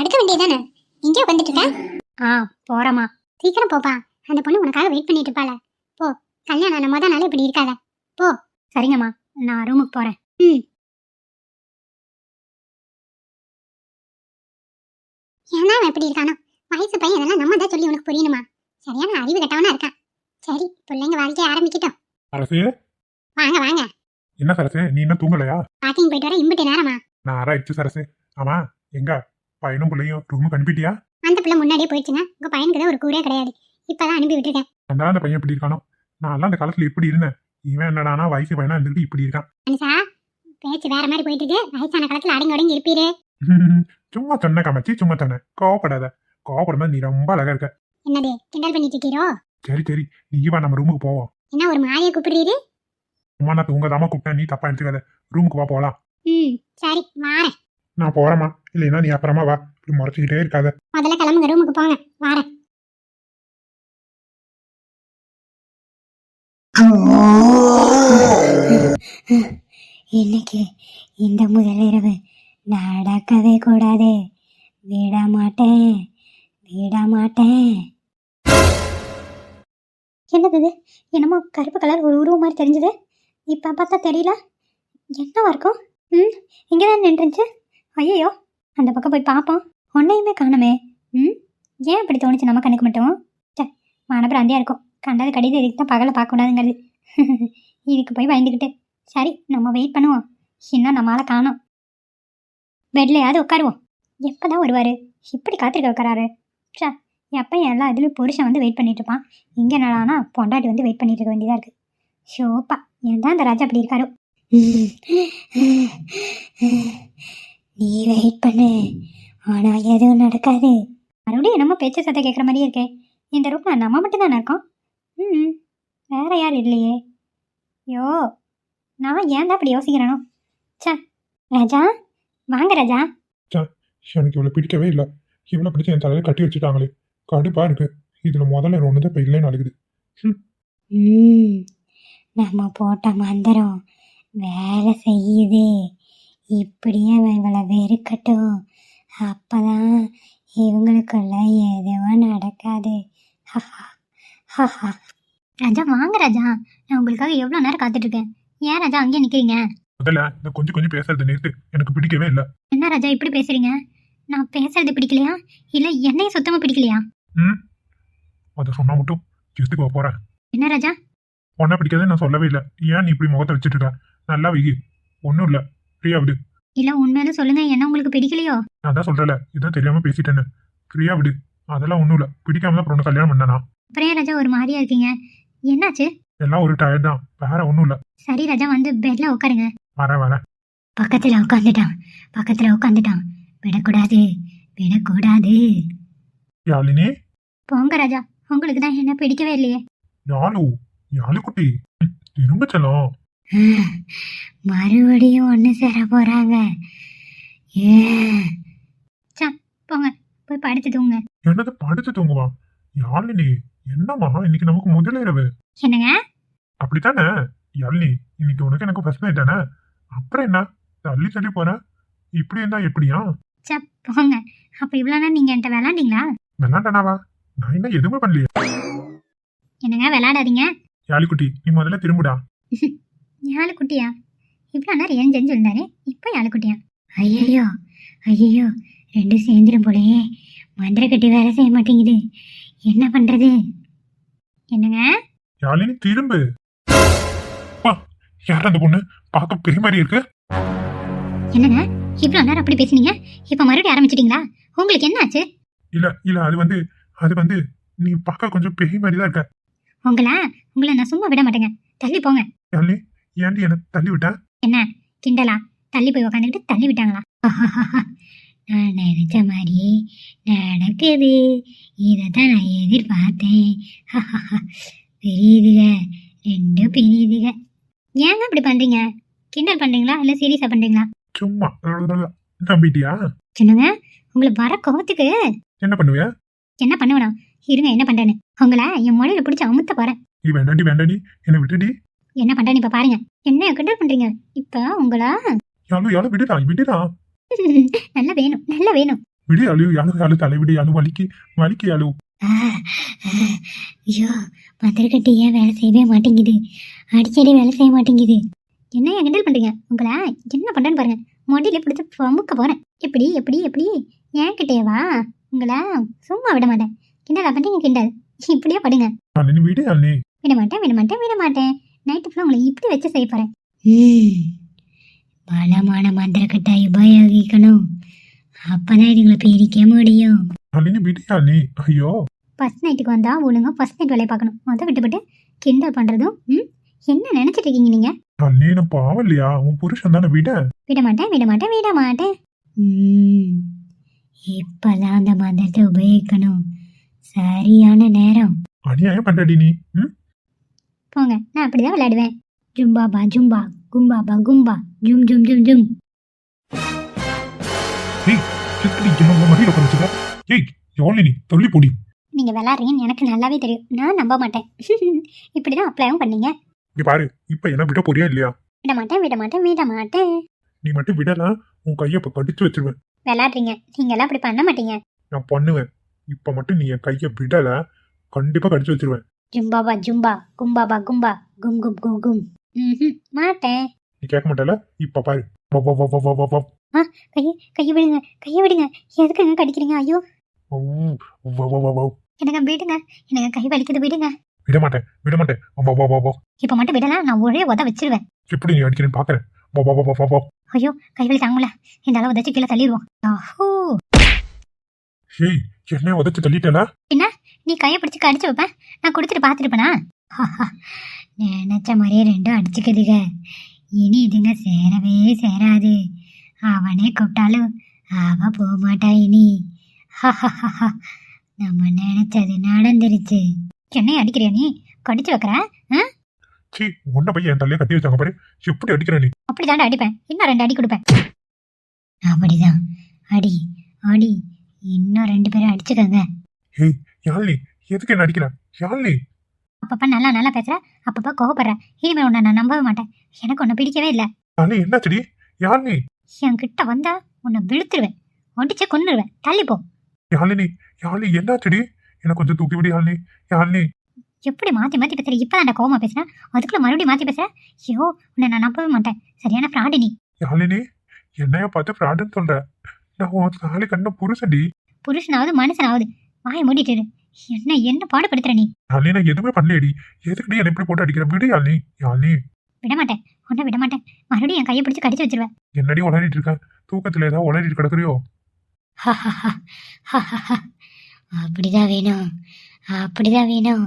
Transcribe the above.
படுக்க வேண்டியதானே? இங்கே வந்துட்டு இருக்க? போறமா. சீக்கிரம் போப்பா. அந்த பொண்ணு உனக்காக வெயிட் பண்ணிட்டு இருப்பாள. போ. கல்யாணம் ஆன முத நாள் இப்படி இருக்காத. போ. சரிங்கம்மா, நான் ரூமுக்கு போறேன். ஏன்னா அவன் எப்படி இருக்கானோ? வயசு பையன், இதெல்லாம் நம்ம தான் சொல்லி உனக்கு புரியணுமா? சரியான அறிவு கட்டவனா இருக்கான். சரி, பிள்ளைங்க வாழ்க்கைய ஆரம்பிக்கட்டும். அரசே, வாங்க வாங்க. என்ன சரசே, நீ இன்னும் தூங்கலையா? வாக்கிங் போயிட்டு வர இம்பிட்டு நேரமா? நான் ஆராய்ச்சி சரசே. ஆமா, எங்க பையனும் பிள்ளையும் ரூமுக்கு அனுப்பிட்டியா? அந்த பிள்ளை முன்னாடியே போயிடுச்சுங்க. உங்க பையனுக்கு தான் ஒரு கூரே கிடையாது. இப்பதான் அனுப்பி விட்டுருக்கேன். அந்த பையன் எப்படி இருக்கானோ? நான் எல்லாம் அந்த காலத்துல எப்படி இருந்தேன். இவன் என்னடானா வயசு பையனா இருந்துட்டு இப்படி இருக்கான். மனுஷா, பேச்சு வேற மாதிரி போயிட்டு இருக்கு. வயசான காலத்துல அடங்கி ஒடங்கி இருப்பீரு. சும்மா சொன்ன காமச்சி, சும்மா சொன்ன. கோவப்படாத. கோவப்படும்போது நீ ரொம்ப அழகா இருக்க. என்னது கிண்டல் பண்ணிட்டு இருக்கீரோ? சரி சரி, நீ வா, நம்ம ரூமுக்கு போவோம். என்ன ஒரு மாதிரியா கூப்பிடுறீரு? அம்மா, நான் தூங்கதாமா கூப்பிட்டேன், நீ தப்பா எடுத்துக்காத. ரூமுக்கு வா, போலாம். சரி வாரேன். நான் போறேம்மா. இல்லைன்னா நீ அப்புறமா வா. இப்படி முறைச்சிக்கிட்டே இருக்காத. முதல்ல கிளம்புங்க, ரூமுக்கு போங்க. வாரேன். இன்னைக்கு இந்த முதல் இரவு நடக்கவே கூடாது. விட மாட்டேன், விட மாட்டேன். என்னது இது? என்னமோ கருப்பு கலர் ஒரு உருவம் மாதிரி தெரிஞ்சது. இப்ப பார்த்தா தெரியல. என்னவா இருக்கும்? இங்கதான் நின்றுச்சு. ஐயோ, அந்த பக்கம் போய் பார்ப்போம். ஒன்னையுமே காணுமே. ஏன் இப்படி தோணுச்சு நம்ம கண்ணுக்கு மட்டும்? மனப்பிராந்தியா இருக்கும். கண்டது கடிதம் இதுக்கு தான் பகலை பார்க்கக்கூடாதுங்கிறது. இதுக்கு போய் பயந்துக்கிட்டு. சரி, நம்ம வெயிட் பண்ணுவோம். இன்னும் நம்மளால காணோம். பெட்லையாவது உட்காருவோம். எப்போதான் வருவார்? இப்படி காத்திருக்க உட்காராரு. எப்போ எல்லா இதுலேயும் புருஷன் வந்து வெயிட் பண்ணிட்டு இருப்பான். இங்கே என்னடானா பொண்டாட்டி வந்து வெயிட் பண்ணிட்டு இருக்க வேண்டியதாக இருக்குது. ஷோப்பா, ஏன் தான் அந்த ராஜா அப்படி இருக்காரோ? நீ வெயிட் பண்ணு, ஆனால் எதுவும் நடக்காது. மறுபடியும் என்னமோ பேச்சு சத்தம் கேட்குற மாதிரியே இருக்கே. இந்த ரூமில் நம்ம மட்டும் தானே இருக்கோம். வேற யார் இல்லையே. யோ, நான் ஏன் தான் அப்படி யோசிக்கிறேனோ? ராஜா, வாங்க ராஜா. எனக்கு இவ்வளவு பிடிக்கவே இல்லை. இவ்வளவு பிடிச்ச என் தலையில கட்டி வச்சுட்டாங்களே, கடுப்பா இருக்கு. இதுல முதல்ல ஒண்ணுதான் இப்ப இல்லைன்னு அழுகுது. நம்ம போட்ட மந்திரம் வேலை செய்யுது. இப்படியே இவங்களை வெறுக்கட்டும். அப்பதான் இவங்களுக்குள்ள எதுவும் நடக்காது. ராஜா வாங்க ராஜா, நான் உங்களுக்காக எவ்வளவு நேரம் காத்துட்டு இருக்கேன். ஏன் ராஜா அங்கேயே நிக்கிறீங்க? முதல்ல இந்த கொஞ்சம் கொஞ்சம் பேசுறது நிறுத்து. எனக்கு பிடிக்கவே இல்லை. என்ன ராஜா இப்படி பேசுறீங்க? நான் பேசுறது பிடிக்கலையா, இல்ல என்னையும் சுத்தமா பிடிக்கலையா? அத சொன்னா மட்டும் எடுத்துக்க போறேன். என்ன ராஜா? உன்ன பிடிக்காத நான் சொல்லவே இல்லை. ஏன் நீ இப்படி முகத்தை வச்சுட்டு இருக்க? நல்லா வெயி. ஒன்னும் இல்ல, ஃப்ரீயா விடு. இல்ல உண்மையில சொல்லுங்க, என்ன உங்களுக்கு பிடிக்கலையோ? நான் தான் சொல்றல, இதான் தெரியாம பேசிட்டேன்னு. ஃப்ரீயா விடு. அதெல்லாம் ஒண்ணும் இல்ல. பிடிக்காம தான் அப்புறம் கல்யாணம் பண்ணனா. அப்புறம் ராஜா ஒரு மாதிரியா இருக்கீங்க, என்னாச்சு? எல்லாம் ஒரு டயர்ட் தான், வேற ஒண்ணும் இல்ல. சரி ராஜா, வந்து பெட்ல உட்காருங்க. வரேன். பக்கத்துல உட்காந்துட்டான். விடக்கூடாது, விடக்கூடாது. யாழினி, போங்க ராஜா, உங்களுக்கு தான் என்ன பிடிக்கவே இல்லையே. யாழு குட்டி, திரும்ப செல்லம். மறுபடியும் ஒண்ணு சேர போறாங்க. போங்க, போய் படுத்து தூங்க. என்னது படுத்து தூங்குவா? யாழினி, என்னம்மா இன்னைக்கு நமக்கு முதல் இரவு? என்னங்க? அப்படித்தானே யாழினி, இன்னைக்கு உனக்கு எனக்கு ஃபர்ஸ்ட் நைட் தானே? அப்புறம் என்ன தள்ளி போற? இப்படி இருந்தா எப்படியா? போங்க. அப்ப இவ்வளவு நேரம் நீங்க என்கிட்ட விளையாண்டீங்களா? விளையாண்டனாவா? நான் என்ன எதுவுமே பண்ணலையே. என்னங்க விளையாடாதீங்க. யாழிக்குட்டி, நீ முதல்ல திரும்புடா. யாழுக்குட்டியா? இவ்வளவு நேரம் ஏன் செஞ்சு இருந்தாரு, இப்ப யாழுக்குட்டியா? ஐயோ, ரெண்டு சேர்ந்துடும் போலயே. மந்திர கட்டி வேலை செய்ய மாட்டேங்குது. என்ன பண்றது? என்னங்க? யாழினி திரும்பு. யார் அந்த பொண்ணு? பார்க்க பெரிய மாதிரி இருக்கு. என்னங்க இவ்வளவு நேரம் அப்படி பேசுனீங்க, இப்ப மறுபடியும் ஆரம்பிச்சிட்டீங்களா? உங்களுக்கு என்ன ஆச்சு? இல்ல அது வந்து நீ பார்க்க கொஞ்சம் பெரிய மாதிரி தான் இருக்க. உங்களை நான் சும்மா விட மாட்டேங்க. தள்ளி போங்க. யாழினி, ஏன்டி என்ன தள்ளி விட்ட? என்ன கிண்டலா? தள்ளி போய் உட்காந்துக்கிட்டு தள்ளி விட்டாங்களா? நான் நினைச்ச மாதிரி நடக்குது. இதைத்தான் நான் எதிர்பார்த்தேன். பெரியுதுக, ரெண்டும் பெரியுதுக. ஏங்க இப்படி பண்றீங்க? கிண்டல் பண்றீங்களா இல்ல சீரியஸா பண்றீங்களா? சும்மா நம்பிட்டியா? சொன்னுங்க, உங்களை வர கோவத்துக்கு என்ன பண்ணுவியா? என்ன பண்ணுவனா? இருங்க, என்ன பண்றேன்னு உங்களை என் மொழியில பிடிச்சி அமுத்த போறேன். நீ வேண்டாண்டி என்ன விட்டுடி. என்ன பண்றேன்னு இப்ப பாருங்க. என்ன கிண்டல் பண்றீங்க? இப்ப உங்களா யாழு விடுடா. நல்லா வேணும். விடி அழு யாழு தலைவிடி அழு வலிக்கு அழு. ஐயோ மந்திரக்கட்டு ஏன் வேலை செய்யவே மாட்டேங்குது, அடிக்கடி வேலை செய்ய மாட்டேங்குது. என்ன கிண்டல் பண்றீங்க? உங்களை என்ன பண்றேன்னு பாருங்க, மொடியில பிடிச்சி அமுக்க போறேன். எப்படி எப்படி எப்படி ஏன் கிட்டேவா? உங்களை சும்மா விட மாட்டேன். கிண்டலா பண்றீங்க கிண்டல். இப்படியே படுங்க. யாழினி விடி யாழினி. விட மாட்டேன் விட மாட்டேன் விட மாட்டேன். நைட்டு ஃபுல்லாக உங்களை இப்படி வச்சு செய்ய போறேன். பலமான மந்திரக்கட்டை உபயோகிக்கணும், அப்பதான் இதுங்களை பிரிக்க முடியும். யாழினி விடி யாழினி. ஐயோ ஃபர்ஸ்ட் நைட்டுக்கு வந்தா ஒழுங்கா ஃபர்ஸ்ட் நைட் வேலையை பார்க்கணும். அதை விட்டுவிட்டு கிண்டல் பண்றதும் என்ன நினைச்சிட்டு இருக்கீங்க நீங்க? யாழினி நான் பாவம் இல்லையா? உன் புருஷன் தானே விட. விட மாட்டேன் விட மாட்டேன் விட மாட்டேன். இப்பதான் அந்த மந்திரத்தை உபயோகிக்கணும், சரியான நேரம். அநியாயம் பண்றடி நீ. போங்க, நான் அப்படிதான் விளையாடுவேன். ஜும்பாபா ஜும்பா கும்பாபா கும்பா ஜும் ஜும் ஜும் ஜும். எப்படி என்ன மடியில உட்கார வச்சுக்க? ஏய் யாழினி தள்ளி போடி. நீங்க விளையாடுறீங்கன்னு எனக்கு நல்லாவே தெரியும், நான் நம்ப மாட்டேன். இப்படிதான் அப்ளைவும் பண்ணீங்க. இங்க பாரு, இப்ப என்ன விட போறியா இல்லையா? விட மாட்டேன் விட மாட்டேன் விட மாட்டேன். நீ மட்டும் விடலாம், உன் கையை இப்ப கடிச்சு வச்சிருவேன். விளையாடுறீங்க, நீங்க எல்லாம் அப்படி பண்ண மாட்டீங்க. நான் பண்ணுவேன். இப்ப மட்டும் நீ என் கையை விடல, கண்டிப்பா கடிச்சு வச்சிருவேன். ஜும்பாபா ஜும்பா கும்பாபா கும்பா கும் கும் கும் கும். மாட்டேன். நீ கேட்க மாட்டல? இப்ப பாரு. வா, வா, வா, வா, வா, வா, வா. கையை விடுங்க கையை விடுங்க. எதுக்குங்க கடிக்கிறீங்க? ஐயோ ஓ, வா, வா, வா, வா. எனக்கு விடுங்க, எனக்கு கை வலிக்குது, விடுங்க. விட மாட்டேன் விட மாட்டேன். வா, வா, வா, வா. இப்ப மட்டும் விடலாம், நான் ஒரே உத வச்சிருவேன். எப்படி நீ அடிக்கிறேன்னு பாக்குறேன். வா, வா, வா, வா, வா, வா. ஐயோ கை வலி தாங்கல, இந்த அளவு உதச்சு கீழே தள்ளிடுவோம். ஆஹோ ஏய் என்ன உதச்சு தள்ளிட்டல? நீ கையை பிடிச்சி கடிச்சு வைப்பேன், நான் கொடுத்துட்டு பார்த்துருப்பேனா? நினைச்ச மாதிரியே ரெண்டும் அடிச்சுக்குதுங்க. இனி இதுங்க சேரவே சேராது. அவனே கூப்பிட்டாலும் அவ போக மாட்டா இனி. நம்ம நினைச்சது நடந்துருச்சு. என்னை அடிக்கிறியா நீ? கடிச்சு வைக்கிற? சீ, உன்ன போய் என் தலையை கட்டி வச்சாங்க பாரு. எப்படி அடிக்கிற நீ? அப்படிதாண்டா அடிப்பேன், இன்னும் 2 அடி கொடுப்பேன். அப்படிதான் அடி அடி, இன்னும் 2 பேரும் அடிச்சுக்கோங்க. ஏய் யாழினி, எதுக்கு என்ன அடிக்கிற? யாழினி. அப்பப்ப நல்லா நல்லா பேசுற, அப்பப்ப கோவப்படுற. இனிமே உன்னை நான் நம்பவே மாட்டேன். எனக்கு உன்னை பிடிக்கவே இல்லை. யாழினி என்னாச்சுடி? யாழினி. என் கிட்ட வந்தா உன்னை விழுத்துருவேன், ஒடிச்சே கொன்னுருவேன். தள்ளி போ. யாழினி யாழினி என்னாச்சுடி? எனக்கு கொஞ்சம் தூக்கி விடு யாழினி. யாழினி. எப்படி மாத்தி மாத்தி பேசுற? இப்பதான் கோவமா பேசுறேன், அதுக்குள்ள மறுபடியும் மாத்தி பேசுற. ஐயோ உன்னை நான் நம்பவே மாட்டேன். சரியான ஃப்ராடு நீ. யாழினி என்னைய பார்த்து ஃப்ராடுன்னு சொல்ற? நான் உன் தாலி கண்ண புருஷன்டி. புருஷனாவது மனுஷனாவது வாயை மூடிட்டு இரு. என்ன பாடுபடுத்துற நீ? யாழினி நான் எதுவுமே பண்ணலையடி. எதுக்குடி என்ன இப்படி போட்டு அடிக்கிற? விடு யாழினி. யாழினி விட மாட்டேன், உன்னை விட மாட்டேன். மறுபடியும் என் கையை பிடிச்சு கடிச்சு வச்சிருவேன். என்னடி உளறிட்டு இருக்க? தூக்கத்துல ஏதாவது உளறிட்டு கிடக்குறியோ? அப்படிதான் வேணும், அப்படிதான் வேணும்.